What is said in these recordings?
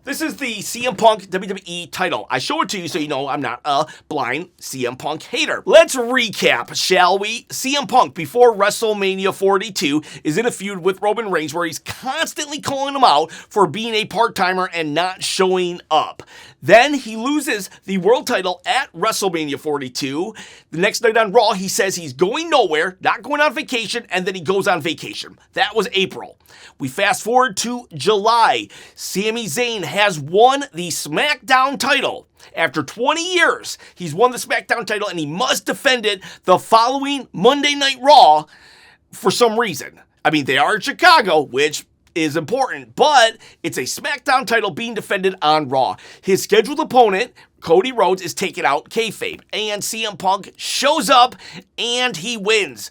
This is the CM Punk WWE title. I show it to you so you know I'm not a blind CM Punk hater. Let's recap, shall we? CM Punk, before WrestleMania 42, is in a feud with Roman Reigns where he's constantly calling him out for being a part-timer and not showing up. Then he loses the world title at WrestleMania 42. The next night on Raw, he says he's going nowhere, not going on vacation, and then he goes on vacation. That was April. We fast forward to July. Sami Zayn has won the SmackDown title. After 20 years, he's won the SmackDown title, and he must defend it the following Monday Night Raw for some reason. I mean, they are in Chicago, which is important, but it's a SmackDown title being defended on Raw. His scheduled opponent, Cody Rhodes, is taking out kayfabe, and CM Punk shows up, and he wins.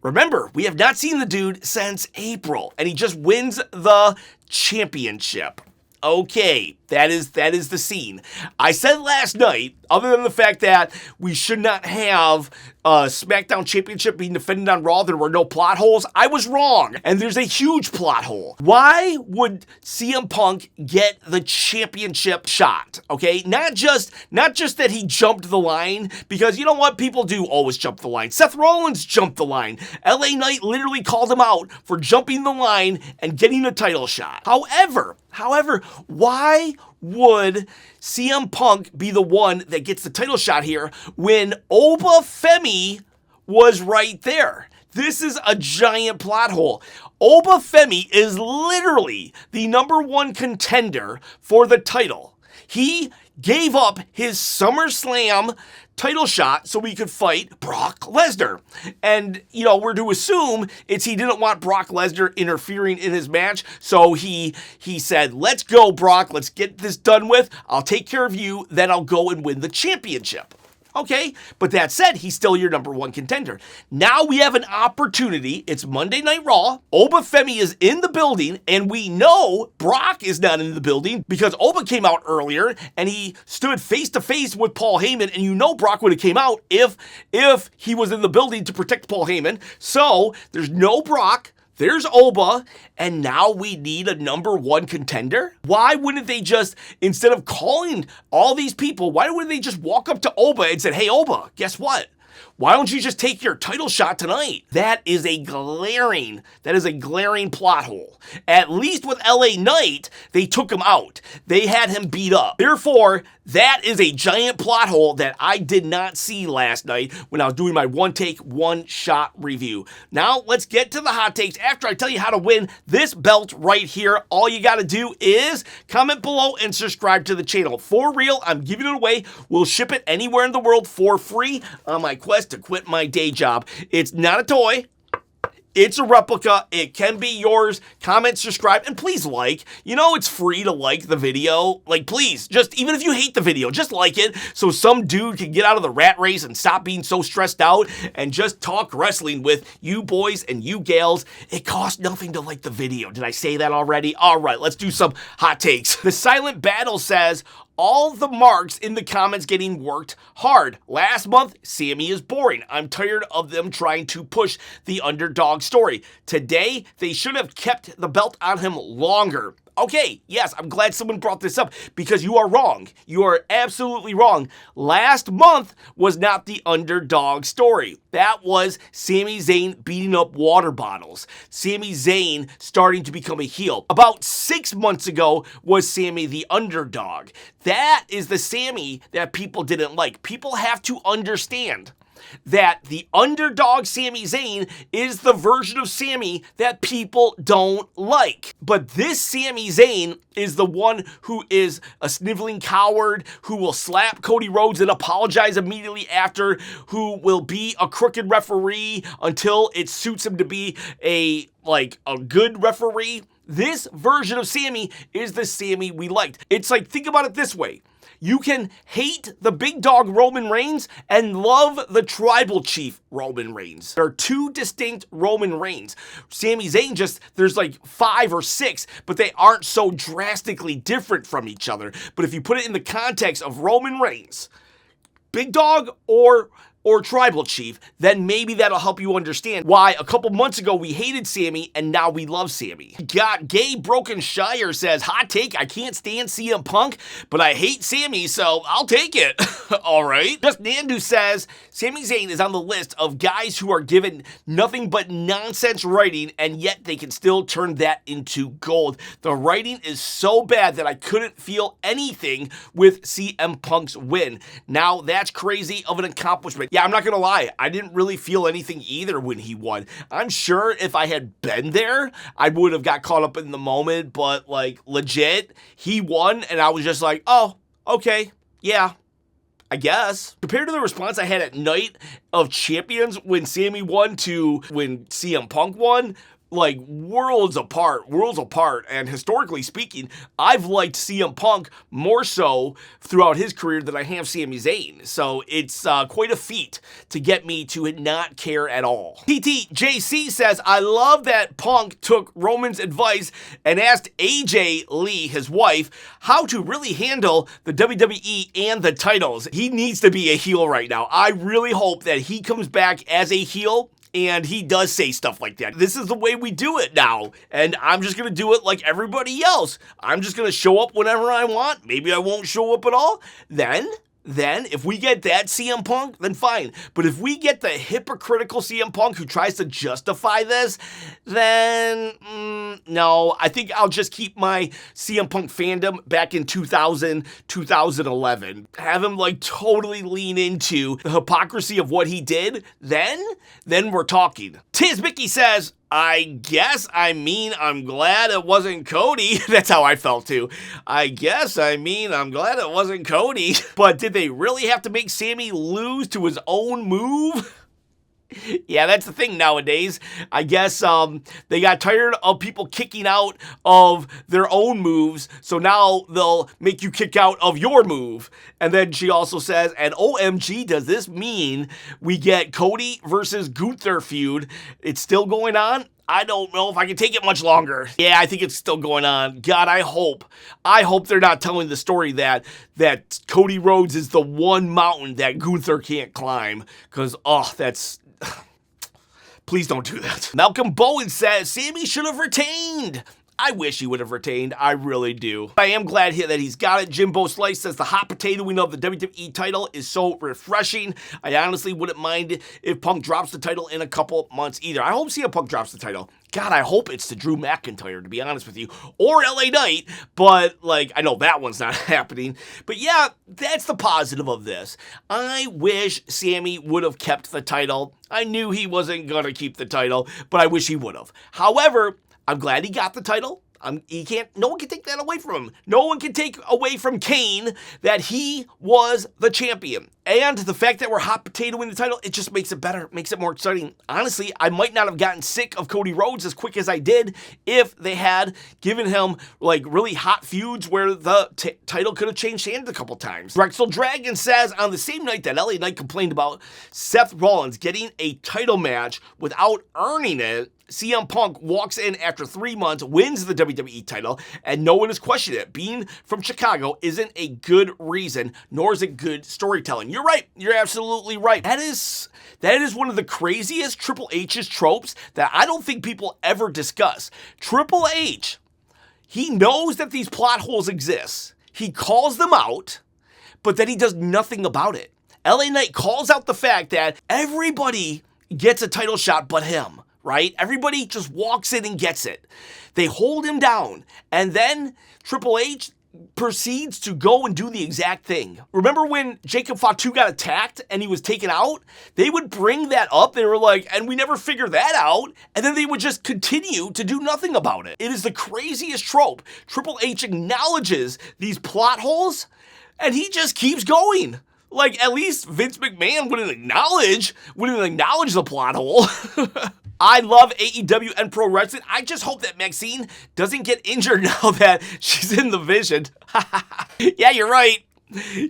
Remember, we have not seen the dude since April, and he just wins the championship. Okay, that is the scene. I said last night, other than the fact that we should not have a SmackDown Championship being defended on Raw, there were no plot holes. I was wrong, and there's a huge plot hole. Why would CM Punk get the championship shot? Okay, not just that he jumped the line, because you know what? People do always jump the line. Seth Rollins jumped the line. LA Knight literally called him out for jumping the line and getting a title shot. However, why would CM Punk be the one that gets the title shot here when Oba Femi was right there? This is a giant plot hole. Oba Femi is literally the #1 contender for the title. He gave up his SummerSlam title shot so he could fight Brock Lesnar. And, we're to assume he didn't want Brock Lesnar interfering in his match, so he said, let's go, Brock, let's get this done with, I'll take care of you, then I'll go and win the championship. Okay, but that said, he's still your #1 contender. Now we have an opportunity. It's Monday Night Raw. Oba Femi is in the building, and we know Brock is not in the building because Oba came out earlier, and he stood face-to-face with Paul Heyman, and you know Brock would have came out if he was in the building to protect Paul Heyman. So there's no Brock. There's Oba, and now we need a #1 contender? Why wouldn't they just, instead of calling all these people, why wouldn't they just walk up to Oba and say, hey, Oba, guess what? Why don't you just take your title shot tonight? That is a glaring plot hole. At least with LA Knight, they took him out. They had him beat up. Therefore, that is a giant plot hole that I did not see last night when I was doing my one-take, one-shot review. Now, let's get to the hot takes. After I tell you how to win this belt right here, all you got to do is comment below and subscribe to the channel. For real, I'm giving it away. We'll ship it anywhere in the world for free on my quest to quit my day job. It's not a toy. It's a replica. It can be yours. Comment, subscribe, and please like. It's free to like the video. Please, just even if you hate the video, just like it so some dude can get out of the rat race and stop being so stressed out and just talk wrestling with you boys and you gals. It costs nothing to like the video. Did I say that already? All right, let's do some hot takes. The Silent Battle says, all the marks in the comments getting worked hard. Last month, Sami is boring. I'm tired of them trying to push the underdog story. Today, they should have kept the belt on him longer. Okay, yes, I'm glad someone brought this up because you are wrong. You are absolutely wrong. Last month was not the underdog story. That was Sami Zayn beating up water bottles. Sami Zayn starting to become a heel. About 6 months ago was Sami the underdog. That is the Sami that people didn't like. People have to understand that the underdog Sami Zayn is the version of Sami that people don't like. But this Sami Zayn is the one who is a sniveling coward, who will slap Cody Rhodes and apologize immediately after, who will be a crooked referee until it suits him to be a good referee. This version of Sami is the Sami we liked. It's think about it this way. You can hate the big dog Roman Reigns and love the tribal chief Roman Reigns. There are two distinct Roman Reigns. Sami Zayn there's 5 or 6, but they aren't so drastically different from each other. But if you put it in the context of Roman Reigns, big dog or or tribal chief, then maybe that'll help you understand why a couple months ago we hated Sammy and now we love Sammy. Got Gay Broken Shire says, hot take, I can't stand CM Punk, but I hate Sammy, so I'll take it. All right. Just Nandu says, Sami Zayn is on the list of guys who are given nothing but nonsense writing, and yet they can still turn that into gold. The writing is so bad that I couldn't feel anything with CM Punk's win. Now, that's crazy of an accomplishment. Yeah, I'm not gonna lie, I didn't really feel anything either when he won. I'm sure if I had been there, I would have got caught up in the moment, but like legit, he won and I was just like, oh, okay, yeah, I guess. Compared to the response I had at Night of Champions when Sammy won to when CM Punk won, like worlds apart. And historically speaking, I've liked CM Punk more so throughout his career than I have Sami Zayn. So it's quite a feat to get me to not care at all. TTJC says, I love that Punk took Roman's advice and asked AJ Lee, his wife, how to really handle the WWE and the titles. He needs to be a heel right now. I really hope that he comes back as a heel and he does say stuff like that. This is the way we do it now, and I'm just gonna do it like everybody else. I'm just gonna show up whenever I want. Maybe I won't show up at all. Then, if we get that CM Punk, then fine. But if we get the hypocritical CM Punk who tries to justify this, then no. I think I'll just keep my CM Punk fandom back in 2000, 2011. Have him like totally lean into the hypocrisy of what he did. Then we're talking. Tiz Mickey says, I'm glad it wasn't Cody. That's how I felt too. I'm glad it wasn't Cody. But did they really have to make Sammy lose to his own move? Yeah, that's the thing nowadays. I guess they got tired of people kicking out of their own moves, so now they'll make you kick out of your move. And then she also says, and OMG, does this mean we get Cody versus Gunther feud? It's still going on? I don't know if I can take it much longer. Yeah, I think it's still going on. God, I hope they're not telling the story that Cody Rhodes is the one mountain that Gunther can't climb. Because, that's... Please don't do that. Malcolm Bowen says, Sammy should have retained. I wish he would have retained. I really do. I am glad that he's got it. Jimbo Slice says the hot potatoing of the WWE title is so refreshing. I honestly wouldn't mind if Punk drops the title in a couple months either. I hope CM Punk drops the title. God, I hope it's to Drew McIntyre, to be honest with you, or LA Knight, but like, I know that one's not happening. But yeah, that's the positive of this. I wish Sammy would have kept the title. I knew he wasn't gonna keep the title, but I wish he would have. However, I'm glad he got the title. No one can take that away from him. No one can take away from Kane that he was the champion. And the fact that we're hot potatoing the title, it just makes it better, makes it more exciting. Honestly, I might not have gotten sick of Cody Rhodes as quick as I did if they had given him like really hot feuds where the title could have changed hands a couple times. Drexel Dragon says, on the same night that LA Knight complained about Seth Rollins getting a title match without earning it, CM Punk walks in after 3 months, wins the WWE title, and no one has questioned it. Being from Chicago isn't a good reason, nor is it good storytelling. You're right. You're absolutely right. That is one of the craziest Triple H's tropes that I don't think people ever discuss. Triple H, he knows that these plot holes exist. He calls them out, but then he does nothing about it. LA Knight calls out the fact that everybody gets a title shot but him. Right? Everybody just walks in and gets it. They hold him down. And then Triple H proceeds to go and do the exact thing. Remember when Jacob Fatu got attacked and he was taken out? They would bring that up. They were like, and we never figured that out. And then they would just continue to do nothing about it. It is the craziest trope. Triple H acknowledges these plot holes and he just keeps going. Like, at least Vince McMahon wouldn't acknowledge the plot hole. I love AEW and pro wrestling. I just hope that Maxine doesn't get injured now that she's in the Vision. Yeah, you're right.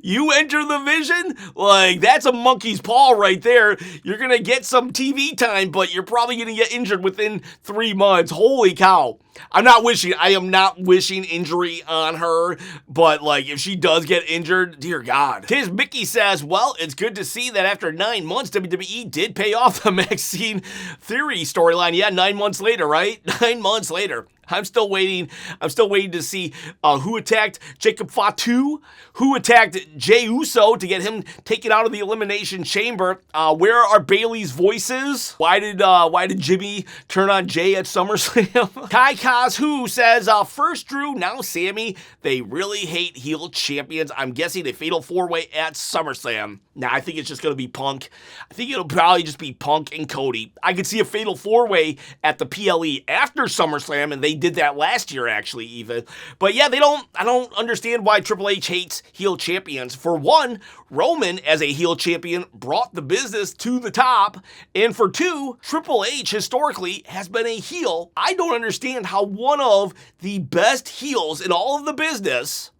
You enter the Vision? Like, that's a monkey's paw right there. You're going to get some TV time, but you're probably going to get injured within 3 months. Holy cow. I am not wishing injury on her, but like if she does get injured, dear God. Tis Mickey says, well, it's good to see that after 9 months, WWE did pay off the Maxine Theory storyline. Yeah, 9 months later, right? 9 months later. I'm still waiting to see who attacked Jacob Fatu, who attacked Jey Uso to get him taken out of the Elimination Chamber. Where are Bayley's voices? Why did Jimmy turn on Jay at SummerSlam? Kai Kaz Who says, first Drew, now Sammy. They really hate heel champions. I'm guessing a fatal 4-way at SummerSlam. Nah, I think it's just gonna be Punk. I think it'll probably just be Punk and Cody. I could see a fatal 4-way at the PLE after SummerSlam, and they did that last year actually even. But yeah, I don't understand why Triple H hates heel champions. For one, Roman as a heel champion brought the business to the top, and for two, Triple H historically has been a heel. I don't understand how one of the best heels in all of the business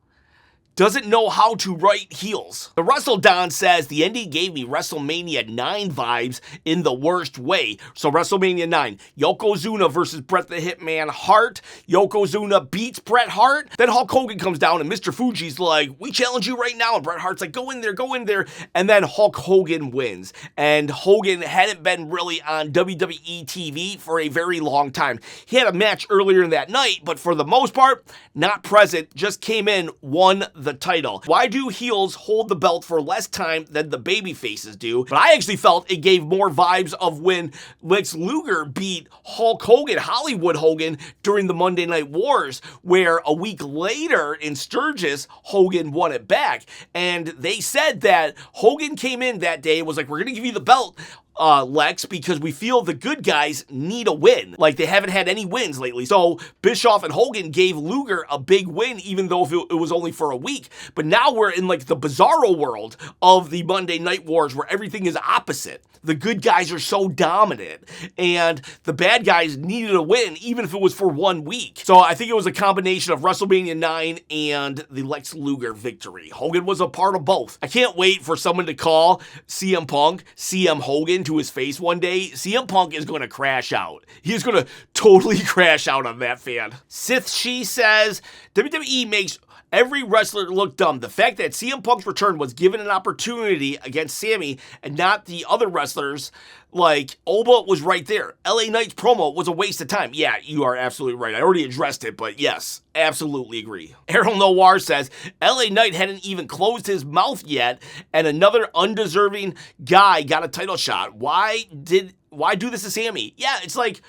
doesn't know how to write heels. The Wrestle Don says, the ending gave me WrestleMania 9 vibes in the worst way. So WrestleMania 9, Yokozuna versus Bret the Hitman Hart. Yokozuna beats Bret Hart. Then Hulk Hogan comes down and Mr. Fuji's like, we challenge you right now. And Bret Hart's like, go in there, go in there. And then Hulk Hogan wins. And Hogan hadn't been really on WWE TV for a very long time. He had a match earlier in that night, but for the most part, not present, just came in, won the title. Why do heels hold the belt for less time than the baby faces do? But I actually felt it gave more vibes of when Lex Luger beat Hulk Hogan, Hollywood Hogan, during the Monday Night Wars, where a week later in Sturgis, Hogan won it back. And they said that Hogan came in that day and was like, we're going to give you the belt, Lex, because we feel the good guys need a win. Like, they haven't had any wins lately. So Bischoff and Hogan gave Luger a big win, even though it was only for a week. But now we're in like the bizarro world of the Monday Night Wars where everything is opposite. The good guys are so dominant, and the bad guys needed a win, even if it was for 1 week. So I think it was a combination of WrestleMania 9 and the Lex Luger victory. Hogan was a part of both. I can't wait for someone to call CM Punk CM Hogan to his face one day. CM Punk is going to crash out. He's going to totally crash out on that fan. Sith She says, WWE makes every wrestler look dumb. The fact that CM Punk's return was given an opportunity against Sammy and not the other wrestlers, like Oba was right there. LA Knight's promo was a waste of time. Yeah, you are absolutely right. I already addressed it, but yes, absolutely agree. Errol Noir says, LA Knight hadn't even closed his mouth yet, and another undeserving guy got a title shot. Why do this to Sammy? Yeah, it's like,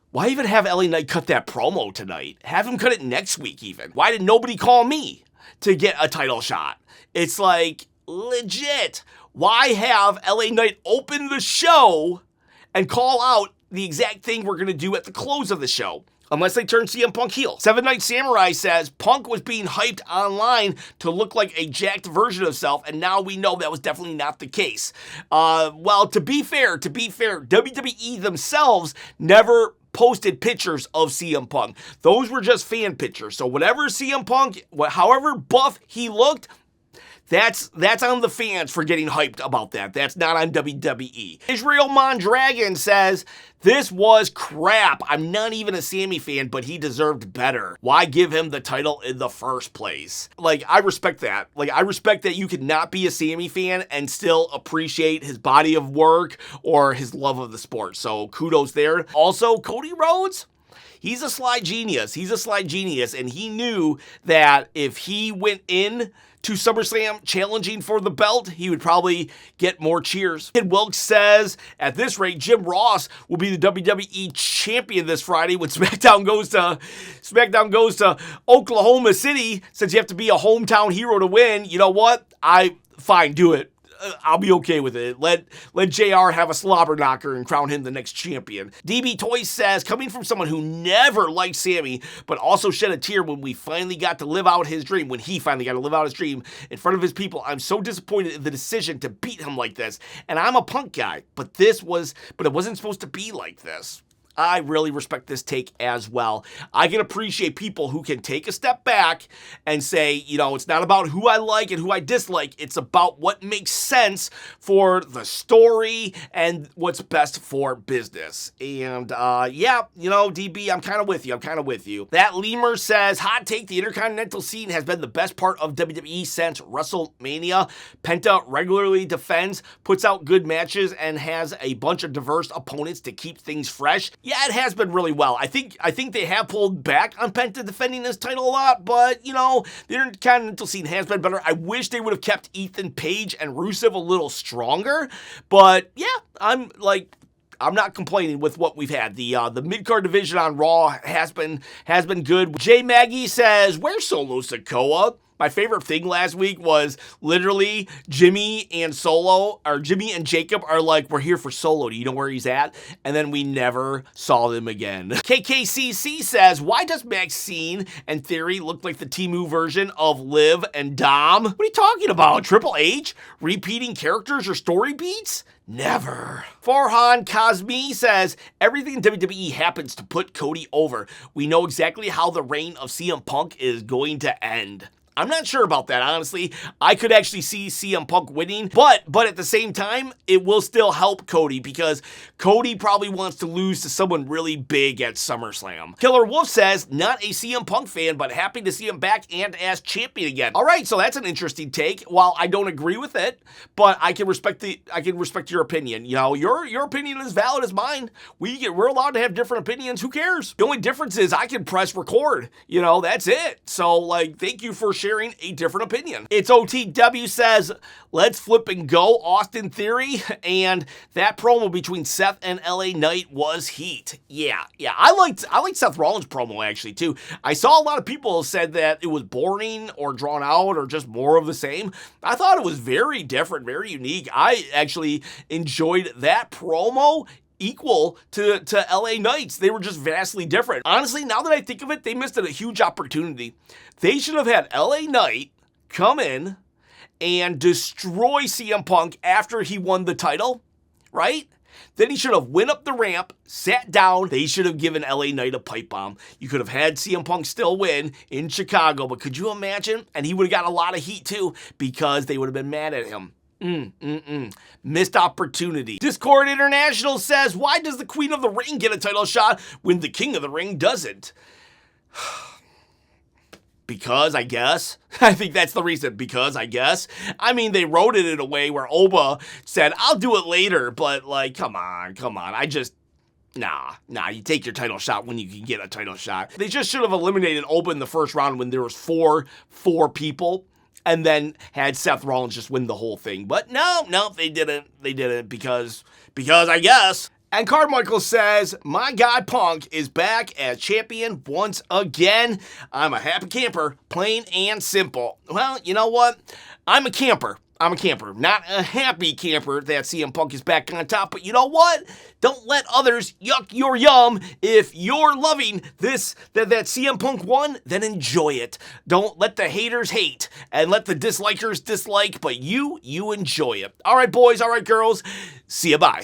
why even have LA Knight cut that promo tonight? Have him cut it next week even. Why did nobody call me to get a title shot? It's like, legit. Why have LA Knight open the show and call out the exact thing we're going to do at the close of the show? Unless they turn CM Punk heel. Seven Night Samurai says, Punk was being hyped online to look like a jacked version of himself, and now we know that was definitely not the case. Well, to be fair, WWE themselves never posted pictures of CM Punk. Those were just fan pictures. So whatever CM Punk, however buff he looked, that's on the fans for getting hyped about that. That's not on WWE. Israel Mondragon says, this was crap. I'm not even a Sammy fan, but he deserved better. Why give him the title in the first place? Like, I respect that. Like, I respect that you could not be a Sammy fan and still appreciate his body of work or his love of the sport. So kudos there. Also, Cody Rhodes, he's a sly genius. And he knew that if he went in to SummerSlam challenging for the belt, he would probably get more cheers. Kid Wilkes says, at this rate, Jim Ross will be the WWE champion this Friday when SmackDown goes to Oklahoma City. Since you have to be a hometown hero to win, you know what? Fine, do it. I'll be okay with it. Let JR have a slobber knocker and crown him the next champion. DB Toys says, coming from someone who never liked Sammy, but also shed a tear when he finally got to live out his dream in front of his people, I'm so disappointed in the decision to beat him like this. And I'm a Punk guy, but it wasn't supposed to be like this. I really respect this take as well. I can appreciate people who can take a step back and say, you know, it's not about who I like and who I dislike. It's about what makes sense for the story and what's best for business. And yeah, you know, DB, I'm kind of with you. That Lemur says, hot take, the Intercontinental scene has been the best part of WWE since WrestleMania. Penta regularly defends, puts out good matches, and has a bunch of diverse opponents to keep things fresh. Yeah, it has been really well. I think they have pulled back on Penta defending this title a lot, but, you know, the Intercontinental scene has been better. I wish they would have kept Ethan Page and Rusev a little stronger, but yeah, I'm not complaining with what we've had. The mid-card division on Raw has been good. J Maggie says, where's Solo Sikoa? My favorite thing last week was literally Jimmy and Jacob are like, we're here for Solo. Do you know where he's at? And then we never saw them again. KKCC says, why does Maxine and Theory look like the Temu version of Liv and Dom? What are you talking about? Triple H? Repeating characters or story beats? Never. Farhan Kazmi says, everything in WWE happens to put Cody over. We know exactly how the reign of CM Punk is going to end. I'm not sure about that, honestly. I could actually see CM Punk winning, but at the same time, it will still help Cody because Cody probably wants to lose to someone really big at SummerSlam. Killer Wolf says, not a CM Punk fan, but happy to see him back and as champion again. All right, so that's an interesting take. While I don't agree with it, but I can respect your opinion. You know, your opinion is valid as mine. We're allowed to have different opinions. Who cares? The only difference is I can press record. You know, that's it. So, like, thank you for sharing a different opinion. It's OTW says, let's flip and go Austin Theory, and that promo between Seth and LA Knight was heat. Yeah, I liked Seth Rollins' promo actually too. I saw a lot of people said that it was boring or drawn out or just more of the same. I thought it was very different, very unique. I actually enjoyed that promo equal to LA Knights. They were just vastly different. Honestly, now that I think of it, they missed a huge opportunity. They should have had LA Knight come in and destroy CM Punk after he won the title, right? Then he should have went up the ramp, sat down. They should have given LA Knight a pipe bomb. You could have had CM Punk still win in Chicago, but could you imagine? And he would have got a lot of heat too because they would have been mad at him. Missed opportunity. Discord International says, why does the Queen of the Ring get a title shot when the King of the Ring doesn't? Because, I guess. I think that's the reason. Because, I guess. I mean, they wrote it in a way where Oba said, I'll do it later, but, like, come on. Nah, you take your title shot when you can get a title shot. They just should have eliminated Oba in the first round when there was four people. And then had Seth Rollins just win the whole thing. But no, they didn't. They did it because I guess. And Carmichael says, my guy Punk is back as champion once again. I'm a happy camper, plain and simple. Well, you know what? I'm a camper. Not a happy camper that CM Punk is back on top, but you know what? Don't let others yuck your yum. If you're loving this, that CM Punk won, then enjoy it. Don't let the haters hate and let the dislikers dislike, but you enjoy it. All right, boys, all right, girls, see ya, bye.